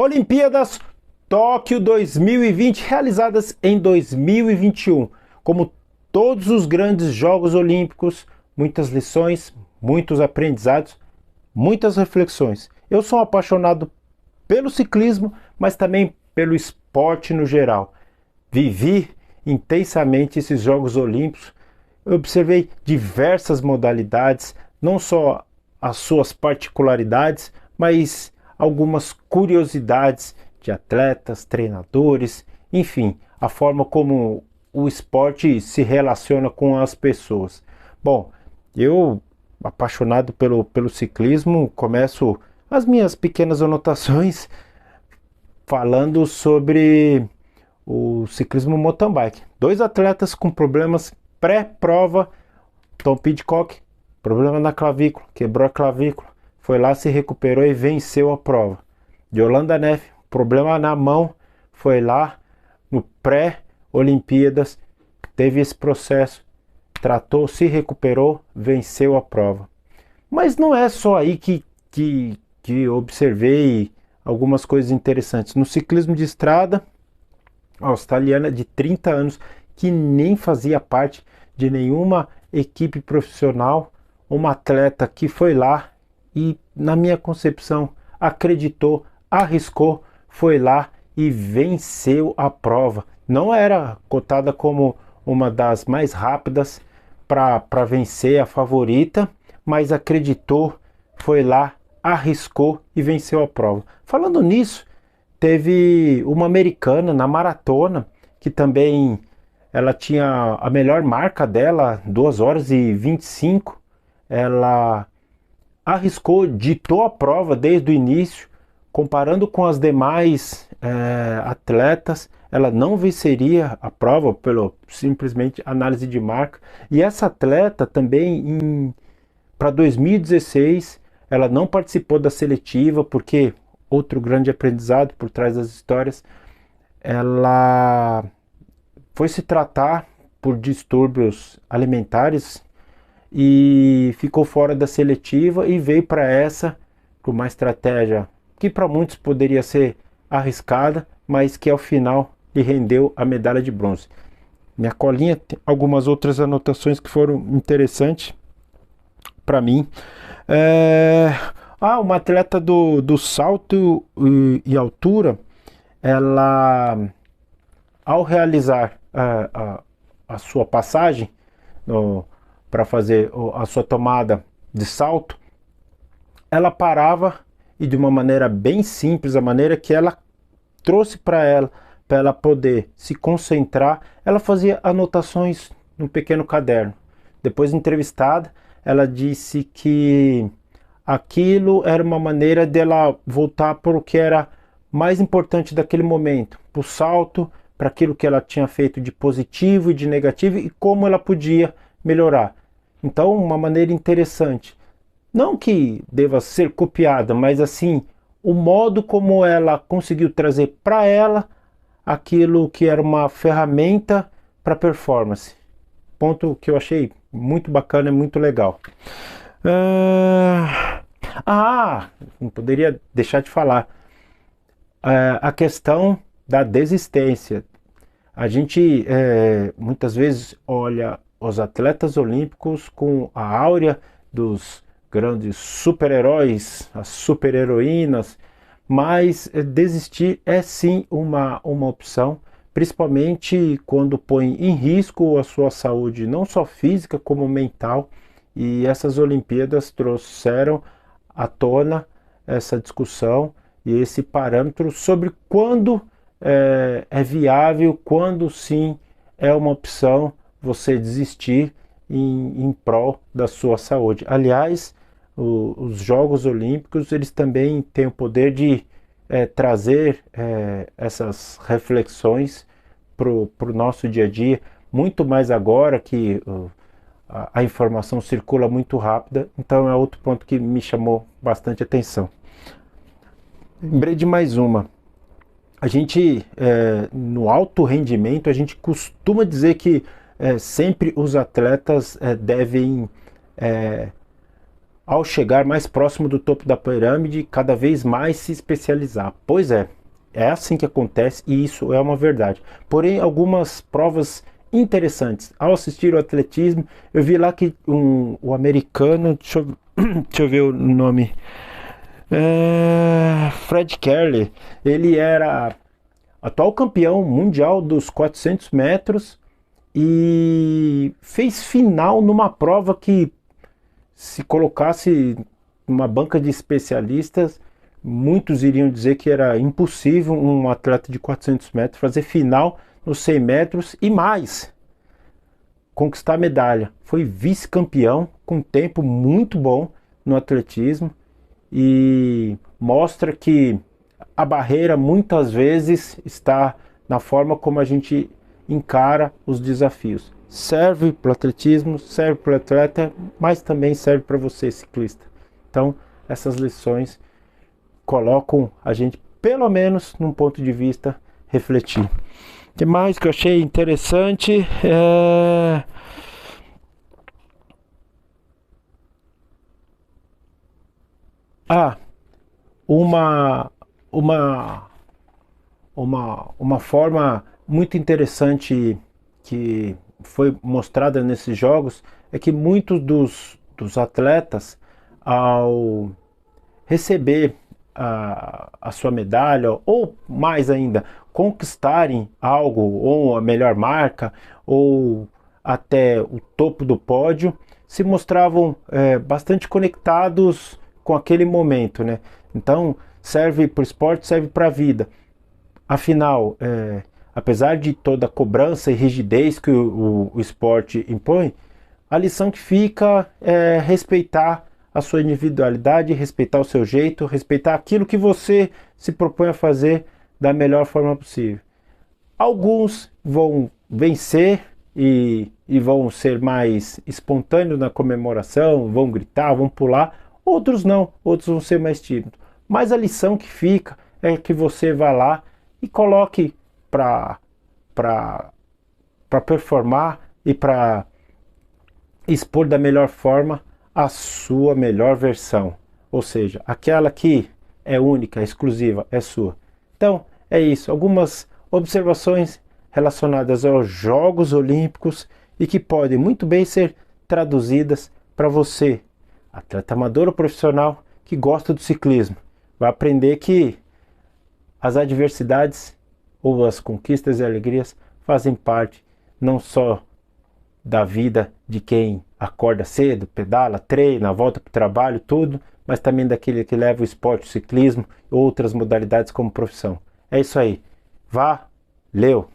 Olimpíadas Tóquio 2020, realizadas em 2021. Como todos os grandes Jogos Olímpicos, muitas lições, muitos aprendizados, muitas reflexões. Eu sou apaixonado pelo ciclismo, mas também pelo esporte no geral. Vivi intensamente esses Jogos Olímpicos, eu observei diversas modalidades, não só as suas particularidades, mas algumas curiosidades de atletas, treinadores, enfim, a forma como o esporte se relaciona com as pessoas. Bom, eu, apaixonado pelo ciclismo, começo as minhas pequenas anotações falando sobre o ciclismo mountain bike. Dois atletas com problemas pré-prova, Tom Pidcock, problema na clavícula, quebrou a clavícula, foi lá, se recuperou e venceu a prova. Yolanda Neff, problema na mão, foi lá no pré-Olimpíadas, teve esse processo, tratou, se recuperou, venceu a prova. Mas não é só aí que observei algumas coisas interessantes. No ciclismo de estrada, a australiana de 30 anos, que nem fazia parte de nenhuma equipe profissional, uma atleta que foi lá e, na minha concepção, acreditou, arriscou, foi lá e venceu a prova. Não era cotada como uma das mais rápidas para vencer, a favorita, mas acreditou, foi lá, arriscou e venceu a prova. Falando nisso, teve uma americana na maratona que também ela tinha a melhor marca dela, 2 horas e 25. Ela arriscou, ditou a prova desde o início, comparando com as demais atletas, ela não venceria a prova pelo simplesmente análise de marca. E essa atleta também, para 2016, ela não participou da seletiva, porque outro grande aprendizado por trás das histórias, ela foi se tratar por distúrbios alimentares e ficou fora da seletiva e veio para essa com uma estratégia que para muitos poderia ser arriscada, mas que ao final lhe rendeu a medalha de bronze. Minha colinha tem algumas outras anotações que foram interessantes para mim. Uma atleta do salto e altura, ela, ao realizar a sua passagem para fazer a sua tomada de salto, ela parava e, de uma maneira bem simples, a maneira que ela trouxe para ela poder se concentrar, ela fazia anotações num pequeno caderno. Depois, entrevistada, ela disse que aquilo era uma maneira dela voltar para o que era mais importante daquele momento, para o salto, para aquilo que ela tinha feito de positivo e de negativo e como ela podia melhorar. Então, uma maneira interessante. Não que deva ser copiada, mas assim, o modo como ela conseguiu trazer para ela aquilo que era uma ferramenta para performance. Ponto que eu achei muito bacana e muito legal. Não poderia deixar de falar. A questão da desistência. A gente muitas vezes olha os atletas olímpicos com a áurea dos grandes super-heróis, as super-heroínas, mas desistir é sim uma opção, principalmente quando põe em risco a sua saúde, não só física como mental, e essas Olimpíadas trouxeram à tona essa discussão e esse parâmetro sobre quando é viável, quando sim é uma opção você desistir em prol da sua saúde. Aliás, os Jogos Olímpicos, eles também têm o poder de trazer essas reflexões para o nosso dia a dia, muito mais agora que a informação circula muito rápida. Então é outro ponto que me chamou bastante atenção. Lembrei de mais uma. A gente, no alto rendimento, a gente costuma dizer que sempre os atletas devem ao chegar mais próximo do topo da pirâmide, cada vez mais se especializar. Pois é assim que acontece e isso é uma verdade. Porém, algumas provas interessantes. Ao assistir o atletismo, eu vi lá que o americano, deixa eu ver o nome, Fred Kerley, ele era atual campeão mundial dos 400 metros e fez final numa prova que, se colocasse uma banca de especialistas, muitos iriam dizer que era impossível um atleta de 400 metros fazer final nos 100 metros e mais, conquistar a medalha. Foi vice-campeão com tempo muito bom no atletismo e mostra que a barreira muitas vezes está na forma como a gente encara os desafios. Serve para o atletismo, serve para o atleta, mas também serve para você, ciclista. Então, essas lições colocam a gente, pelo menos, num ponto de vista, refletir. O que mais que eu achei interessante uma forma muito interessante que foi mostrada nesses jogos é que muitos dos atletas, ao receber a sua medalha, ou mais ainda, conquistarem algo, ou a melhor marca, ou até o topo do pódio, se mostravam bastante conectados com aquele momento, né? Então, serve para o esporte, serve para a vida. Afinal, apesar de toda a cobrança e rigidez que o esporte impõe, a lição que fica é respeitar a sua individualidade, respeitar o seu jeito, respeitar aquilo que você se propõe a fazer da melhor forma possível. Alguns vão vencer e vão ser mais espontâneos na comemoração, vão gritar, vão pular, outros não, outros vão ser mais tímidos. Mas a lição que fica é que você vá lá e coloque para performar e para expor da melhor forma a sua melhor versão, ou seja, aquela que é única, exclusiva, é sua. Então, é isso, algumas observações relacionadas aos Jogos Olímpicos e que podem muito bem ser traduzidas para você, atleta amador ou profissional que gosta do ciclismo. Vai aprender que as adversidades ou as conquistas e alegrias fazem parte não só da vida de quem acorda cedo, pedala, treina, volta para o trabalho, tudo, mas também daquele que leva o esporte, o ciclismo e outras modalidades como profissão. É isso aí. Valeu!